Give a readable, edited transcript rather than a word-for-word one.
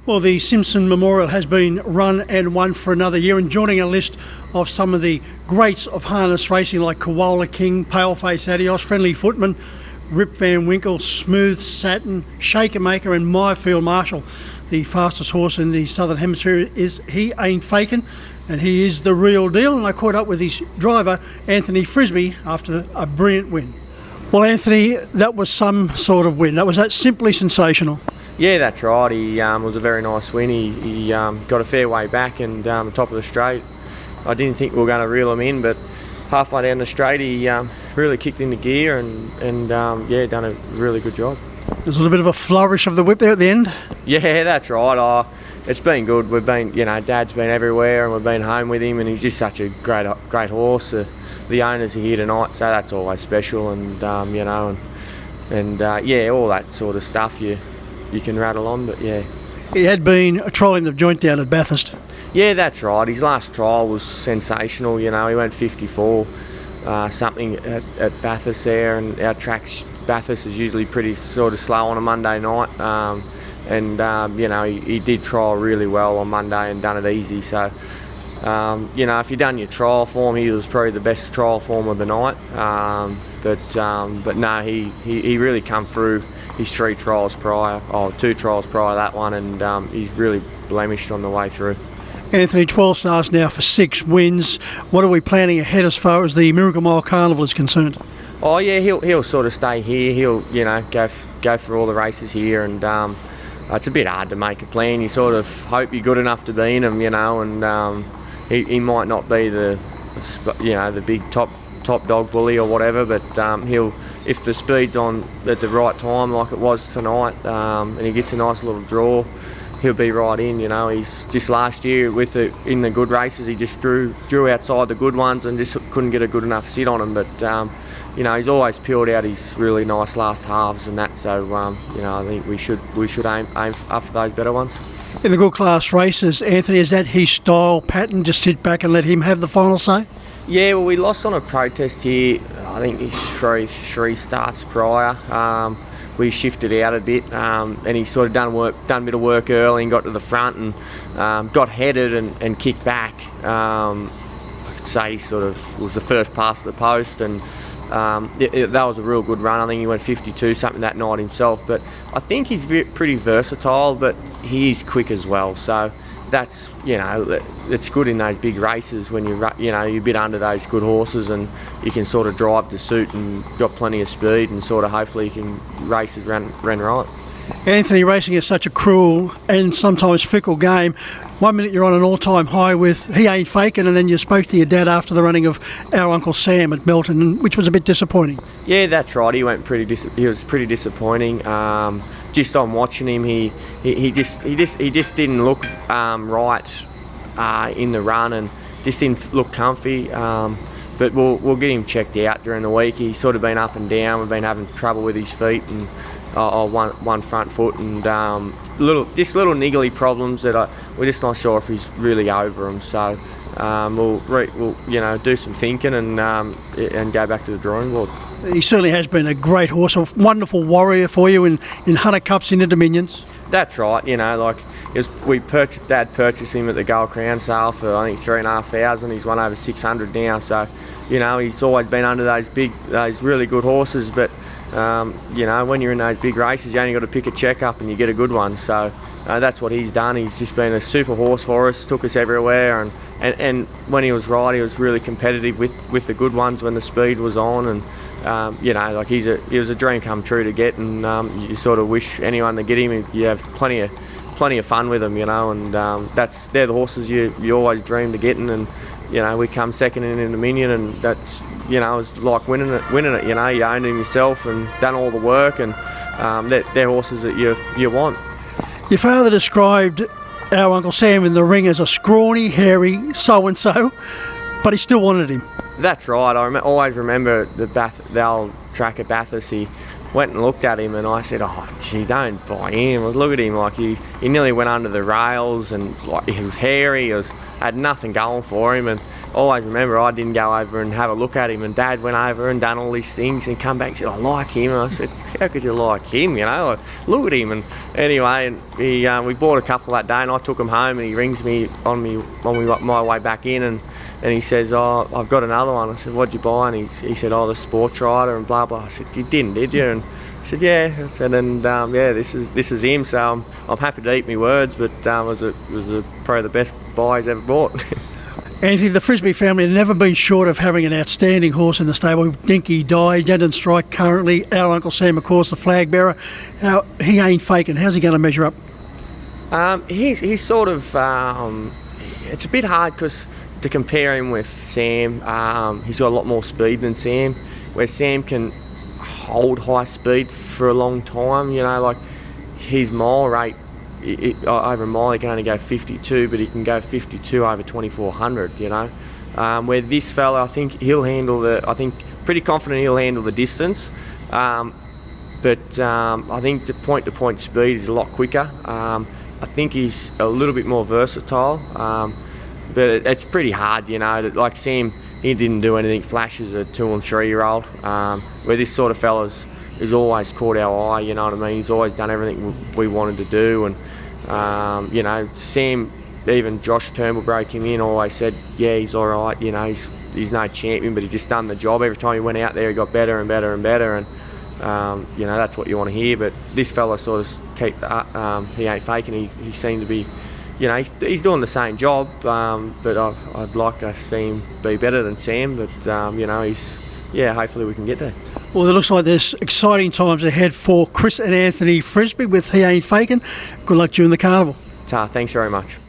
Well, the Simpson Memorial has been run and won for another year, and joining a list of some of the greats of harness racing like Koala King, Paleface Adios, Friendly Footman, Rip Van Winkle, Smooth Satin, Shaker Maker and Myfield Marshall. The fastest horse in the Southern Hemisphere is He Ain't Fakin', and he is the real deal. And I caught up with his driver, Anthony Frisby, after a brilliant win. Well, Anthony, that was some sort of win. That simply sensational. Yeah, that's right. He was a very nice win. He got a fair way back and the top of the straight. I didn't think we were going to reel him in, but halfway down the straight he really kicked into gear and done a really good job. There's a little bit of a flourish of the whip there at the end. Yeah, that's right. It's been good. We've been, Dad's been everywhere and we've been home with him, and he's just such a great horse. The owners are here tonight, so that's always special, and all that sort of stuff you can rattle on, but yeah. He had been trialling the joint down at Bathurst. Yeah, that's right. His last trial was sensational. He went 54 something at Bathurst there, and our tracks, Bathurst is usually pretty sort of slow on a Monday night. He did trial really well on Monday and done it easy. So, if you done your trial form, he was probably the best trial form of the night. But no, he really come through his 2 trials prior that one, and he's really blemished on the way through. Anthony, 12 stars now for 6 wins. What are we planning ahead as far as the Miracle Mile Carnival is concerned? Oh yeah, he'll sort of stay here. He'll go for all the races here, and it's a bit hard to make a plan. You sort of hope you're good enough to be in them, and he might not be the big top dog bully or whatever, but he'll, if the speed's on at the right time like it was tonight, and he gets a nice little draw, he'll be right in. He's just last year in the good races, he just drew outside the good ones and just couldn't get a good enough sit on him. But he's always peeled out his really nice last halves and that. So I think we should aim up for those better ones. In the good class races, Anthony, is that his style pattern? Just sit back and let him have the final say? Yeah, well, we lost on a protest here. I think he's probably 3 starts prior. We shifted out a bit, and he sort of done a bit of work early and got to the front and got headed and kicked back. I could say he sort of was the first past the post, and that was a real good run. I think he went 52 something that night himself. But I think he's pretty versatile, but he is quick as well. So that's it's good in those big races when you're a bit under those good horses and you can sort of drive to suit and got plenty of speed and sort of hopefully you can races run right. Anthony, racing is such a cruel and sometimes fickle game. 1 minute you're on an all-time high with He Ain't Fakin', and then you spoke to your dad after the running of Our Uncle Sam at Melton, which was a bit disappointing. Yeah, that's right. He was pretty disappointing. Just on watching him, he just didn't look right in the run and just didn't look comfy. But we'll get him checked out during the week. He's sort of been up and down. We've been having trouble with his feet and one front foot and little niggly problems that we're just not sure if he's really over them. So we'll do some thinking and go back to the drawing board. He certainly has been a great horse, a wonderful warrior for you in Hunter Cups in the Dominions. That's right. Dad purchased him at the Gold Crown sale for I think $3,500. He's won over 600 now. So he's always been under those really good horses. But when you're in those big races, you only got to pick a check up and you get a good one. So that's what he's done. He's just been a super horse for us, took us everywhere, and when he was right, he was really competitive with the good ones when the speed was on. And he was a dream come true to get, and you sort of wish anyone to get him. You have plenty of fun with them, and they're the horses you always dream to getting. And we come second in the Dominion, and that's it's like winning it. You owned them yourself and done all the work, and they're horses that you want. Your father described Our Uncle Sam in the ring as a scrawny, hairy so-and-so, but he still wanted him. That's right. I always remember the old track at Bathurst. He went and looked at him and I said, oh gee, don't buy him. Look at him, like he nearly went under the rails and like he was hairy, had nothing going for him. And always remember I didn't go over and have a look at him, and Dad went over and done all these things and come back and said, I like him. And I said, how could you like him, you know? Like, look at him. And anyway, and we bought a couple that day, and I took him home, and he rings me on my way back in, and he says, oh, I've got another one. I said, what'd you buy? And he said, oh, the Sports Rider and blah, blah. I said, you didn't, did you? And I said, yeah. I said, and yeah, this is him. So I'm happy to eat my words, but it was probably the best buy he's ever bought. Anthony, the Frisby family have never been short of having an outstanding horse in the stable. Dinky Di, Denton Strike currently, our Uncle Sam, of course, the flag bearer. He ain't faking. How's he going to measure up? He's sort of, it's a bit hard because to compare him with Sam, he's got a lot more speed than Sam, where Sam can hold high speed for a long time, you know, like his mile rate, over a mile he can only go 52, but he can go 52 over 2400, you know. Where this fella, I think pretty confident he'll handle the distance, but I think the point-to-point speed is a lot quicker. I think he's a little bit more versatile, but it's pretty hard, you know. Like Sam, he didn't do anything flash as a 2 and 3 year old, where this sort of fella's always caught our eye, you know what I mean. He's always done everything we wanted to do, and you know, Sam, even Josh Turnbull broke him in, always said, yeah, he's all right, you know, he's no champion, but he just done the job. Every time he went out there, he got better and better and better, and you know, that's what you want to hear. But this fella sort of he ain't faking. He seemed to be, you know, he's doing the same job, but I'd like to see him be better than Sam, but you know, hopefully we can get there. Well, it looks like there's exciting times ahead for Chris and Anthony Frisby with He Ain't Faking. Good luck during the carnival. Thanks very much.